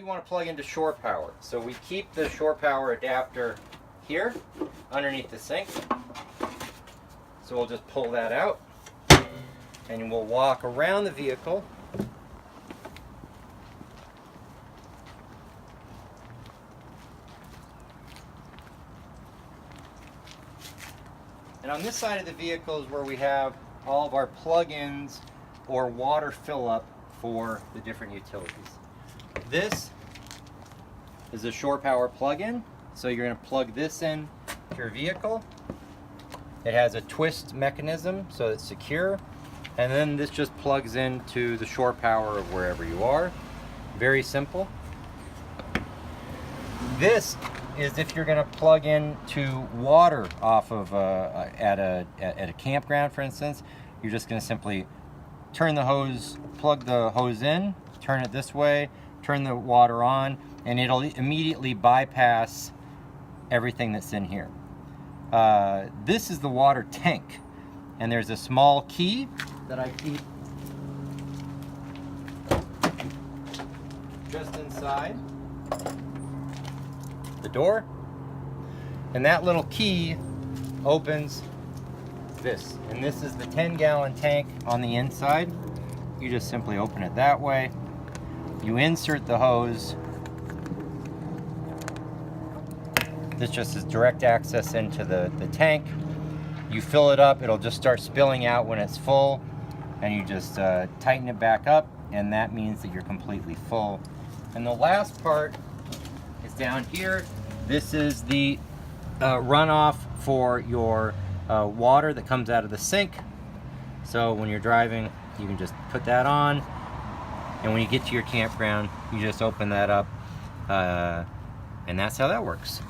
you want to plug into shore power. So we keep the shore power adapter here underneath the sink. So we'll just pull that out and we'll walk around the vehicle. And on this side of the vehicle is where we have all of our plug-ins or water fill-up for the different utilities. This is a shore power plug-in. So you're going to plug this in to your vehicle. It has a twist mechanism so it's secure. And then this just plugs into the shore power of wherever you are. Very simple. This is if you're going to plug in to water off of at a campground, for instance. You're just going to simply turn the hose, plug the hose in, turn it this way, turn the water on, and it'll immediately bypass everything that's in here. This is the water tank, and there's a small key that I keep just inside the door, and that little key opens this, and this is the 10-gallon tank on the inside. You just simply open it that way, you insert the hose. This just is direct access into the tank. You fill it up, it'll just start spilling out when it's full, and you just tighten it back up, and that means that you're completely full. And the last part is down here. This is the runoff for your water that comes out of the sink. So when you're driving, you can just put that on, and when you get to your campground, you just open that up, and that's how that works.